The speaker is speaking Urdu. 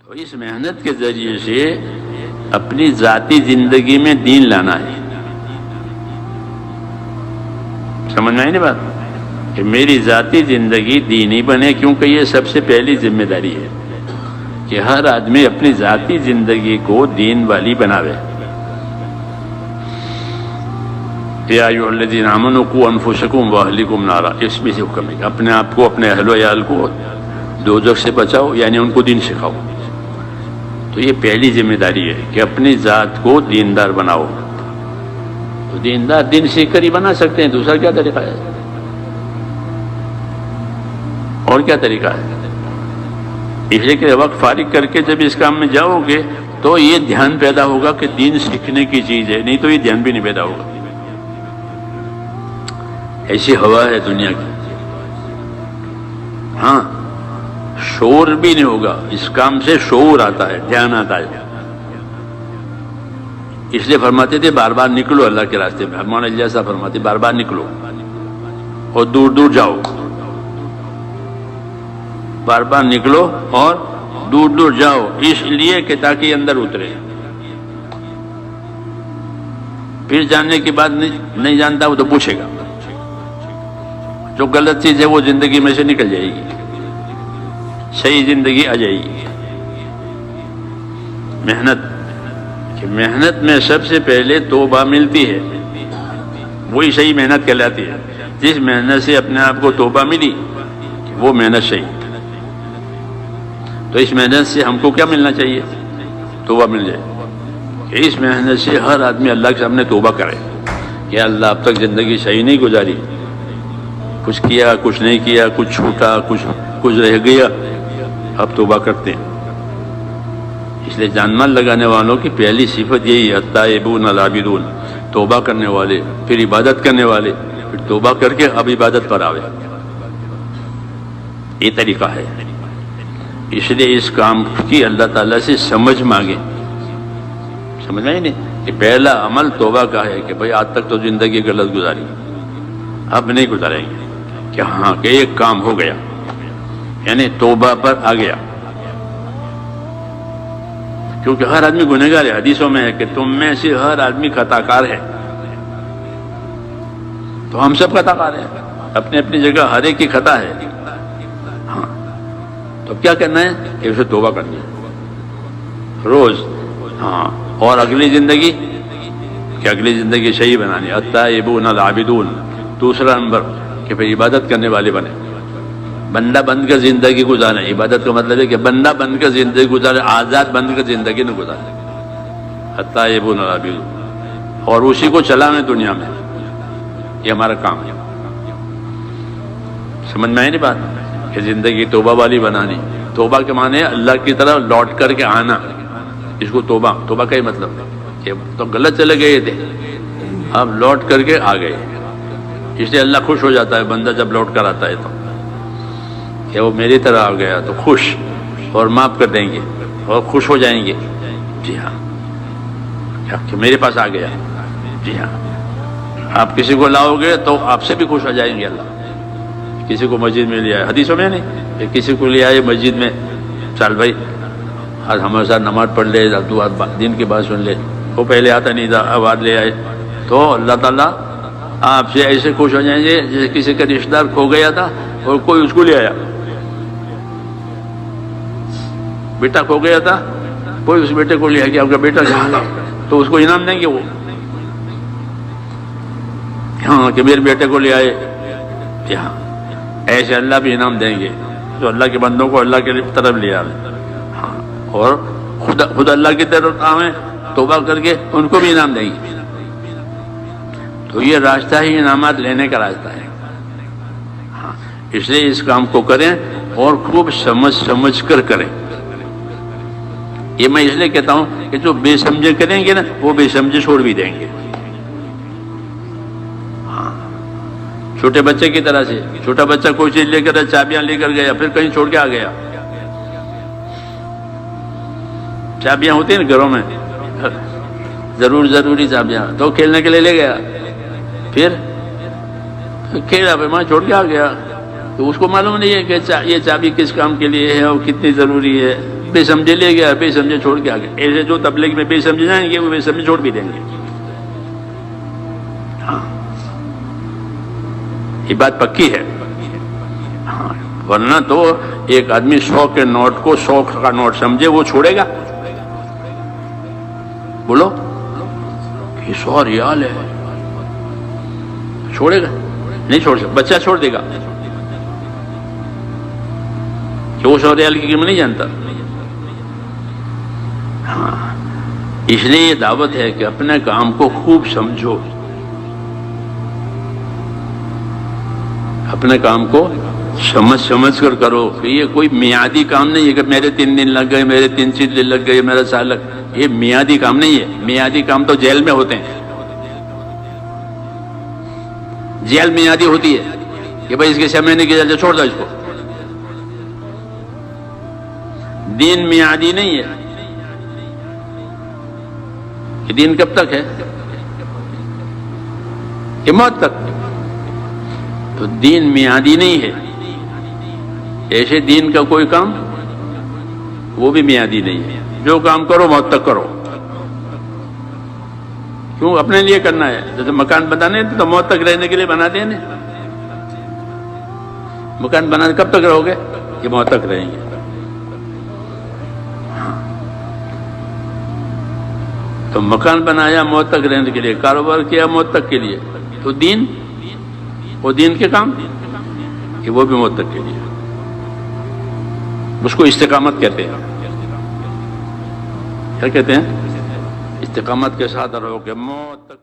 تو اس محنت کے ذریعے سے اپنی ذاتی زندگی میں دین لانا ہے. سمجھ میں آئی نہیں بات کہ میری ذاتی زندگی دینی بنے، کیونکہ یہ سب سے پہلی ذمہ داری ہے کہ ہر آدمی اپنی ذاتی زندگی کو دین والی بناوے. یا ایھا الذین آمنوا قوا انفسکم واہلکم نارا، اس میں سے حکم ہے اپنے آپ کو، اپنے اہل و عیال کو دوزخ سے بچاؤ، یعنی ان کو دین سکھاؤ. تو یہ پہلی ذمہ داری ہے کہ اپنی ذات کو دیندار بناؤ. تو دیندار دین سیکھ کر ہی بنا سکتے ہیں، دوسرا کیا طریقہ ہے؟ اور کیا طریقہ ہے؟ اس لیے کہ وقت فارغ کر کے جب اس کام میں جاؤ گے تو یہ دھیان پیدا ہوگا کہ دین سیکھنے کی چیز ہے، نہیں تو یہ دھیان بھی نہیں پیدا ہوگا. ایسی ہوا ہے دنیا کی. ہاں، شعور بھی نہیں ہوگا، اس کام سے شعور آتا ہے، دھیان آتا ہے. اس لیے فرماتے تھے بار بار نکلو اللہ کے راستے میں. مولانا الیاس صاحب فرماتے بار بار نکلو اور دور دور جاؤ. بار بار نکلو اور دور دور جاؤ، اس لیے کہ تاکہ اندر اترے. پھر جاننے کے بعد نہیں جانتا وہ تو پوچھے گا. جو غلط چیز ہے وہ زندگی میں سے نکل جائے گی، صحیح زندگی آ جائے گی. محنت میں سب سے پہلے توبہ ملتی ہے، وہی صحیح محنت کہلاتی ہے. جس محنت سے اپنے آپ کو توبہ ملی وہ محنت صحیح. تو اس محنت سے ہم کو کیا ملنا چاہیے؟ توبہ مل جائے. کہ اس محنت سے ہر آدمی اللہ کے سامنے توبہ کرے کہ اللہ اب تک زندگی صحیح نہیں گزاری، کچھ کیا کچھ نہیں کیا، کچھ چھوٹا کچھ رہ گیا، اب توبہ کرتے ہیں. اس لیے جان مال لگانے والوں کی پہلی صفت یہی ہے، التائبون العابدون، توبہ کرنے والے، پھر عبادت کرنے والے، پھر توبہ کر کے اب عبادت پر آوے. یہ طریقہ ہے. اس لیے اس کام کی اللہ تعالیٰ سے سمجھ مانگے. سمجھ میں ہی نہیں کہ پہلا عمل توبہ کا ہے کہ بھئی آج تک تو زندگی غلط گزاری، اب نہیں گزاریں گے. کہ ہاں کہ ایک کام ہو گیا، یعنی توبہ پر آ گیا. کیونکہ ہر آدمی گنہگار ہے. حدیثوں میں ہے کہ تم میں سے ہر آدمی خطا کار ہے. تو ہم سب خطا کار ہیں، اپنی اپنی جگہ ہر ایک کی خطا ہے. ہاں، تو کیا کرنا ہے کہ اسے توبہ کرنی ہے روز. ہاں، اور اگلی زندگی کہ اگلی زندگی صحیح بنانی. التائبون العابدون. دوسرا نمبر کہ پھر عبادت کرنے والے بنے، بندہ بن کر زندگی گزارے. عبادت کا مطلب ہے کہ بندہ بن کر زندگی گزارے، آزاد بن کر زندگی نہ گزارے. التائبون العابدون، اور اسی کو چلانا دنیا میں. یہ ہمارا کام ہے. سمجھ میں آئی نہیں بات کہ زندگی توبہ والی بنانی. توبہ کے معنی ہے اللہ کی طرف لوٹ کر کے آنا. اس کو توبہ کا ہی مطلب ہے کہ تو غلط چلے گئے تھے، اب لوٹ کر کے آ گئے. اس لیے اللہ خوش ہو جاتا ہے بندہ جب لوٹ کر آتا ہے تو کہ وہ میری طرح آ گیا تو خوش، اور معاف کر دیں گے اور خوش ہو جائیں گے. جی ہاں، کہ میرے پاس آ گیا. جی ہاں، آپ کسی کو لاؤ گے تو آپ سے بھی خوش ہو جائیں گے اللہ. کسی کو مسجد میں لے آئے، حدیثوں میں نہیں کہ کسی کو لے آئے مسجد میں، چل بھائی آج ہمارے ساتھ نماز پڑھ لے، دین کی بات سن لے. وہ پہلے آتا نہیں تھا، اب آج لے آئے تو اللہ تعالیٰ آپ سے ایسے خوش ہو جائیں گے جیسے کسی کا رشتہ دار کھو گیا تھا اور کوئی اس کو لے آیا. بیٹا کھو گیا تھا، کوئی اس بیٹے کو لے آیا کہ آپ کا بیٹا جہاں ہے، تو اس کو انعام دیں گے وہ. ہاں کہ میرے بیٹے کو لے آئے. ہاں، ایسے اللہ بھی انعام دیں گے جو اللہ کے بندوں کو اللہ کے طرف لے آئے. ہاں، اور خود اللہ کی طرف آئیں توبہ کر کے ان کو بھی انعام دیں گے. تو یہ راستہ ہی انعامات لینے کا راستہ ہے. ہاں، اس لیے اس کام کو کریں اور خوب سمجھ کر کریں. یہ میں اس لیے کہتا ہوں کہ جو بے سمجھے کریں گے نا وہ بے سمجھے چھوڑ بھی دیں گے. ہاں، چھوٹے بچے کی طرح سے، چھوٹا بچہ کوئی چیز لے کر چابیاں لے کر گیا، پھر کہیں چھوڑ کے آ گیا. چابیاں ہوتی ہیں نا گھروں میں، ضروری چابیاں، تو کھیلنے کے لیے لے گیا، پھر کھیلا پھر وہاں چھوڑ کے آ گیا. تو اس کو معلوم نہیں ہے کہ یہ چابی کس کام کے لیے ہے اور کتنی ضروری ہے. بے سمجھے لے گیا، بے سمجھے چھوڑ کے آ گیا. ایسے جو تبلیغ میں بے سمجھے جائیں گے وہ بے سمجھے چھوڑ بھی دیں گے. ہاں یہ بات پکی ہے. ہاں ورنہ تو ایک آدمی 100 کے نوٹ کو 100 کا نوٹ سمجھے وہ چھوڑے گا؟ بولو یہ 100 ریال ہے، چھوڑے گا؟ نہیں چھوڑ سکتا. بچہ چھوڑ دے گا کہ وہ 100 ریال کی قیمت نہیں جانتا. ہاں اس لیے یہ دعوت ہے کہ اپنے کام کو خوب سمجھو، اپنے کام کو سمجھ کر کرو. کہ یہ کوئی میعادی کام نہیں ہے کہ میرے 3 دن لگ گئے، میرے 3 دن لگ گئے، میرا سال لگ. یہ میعادی کام نہیں ہے. میعادی کام تو جیل میں ہوتے ہیں. جیل میعادی ہوتی ہے کہ بھائی اس کے 6 مہینے کی جیل، چھوڑ دو اس کو. دین میعادی نہیں ہے. یہ دین کب تک ہے؟ کہ موت تک. تو دین میعادی نہیں ہے. ایسے دین کا کوئی کام وہ بھی میعادی نہیں ہے. جو کام کرو موت تک کرو. کیوں؟ اپنے لیے کرنا ہے. جیسے مکان بنانے تو موت تک رہنے کے لیے بنا دینے. مکان بنانے کب تک رہو گے؟ کہ موت تک رہیں گے. تو مکان بنایا موت تک رہنے کے لیے، کاروبار کیا موت تک کے لیے. تو دین، وہ دین کے کام کہ وہ بھی موت تک کے لیے. اس کو استقامت کہتے ہیں. کیا کہتے ہیں؟ استقامت کے ساتھ رہو کہ موت تک.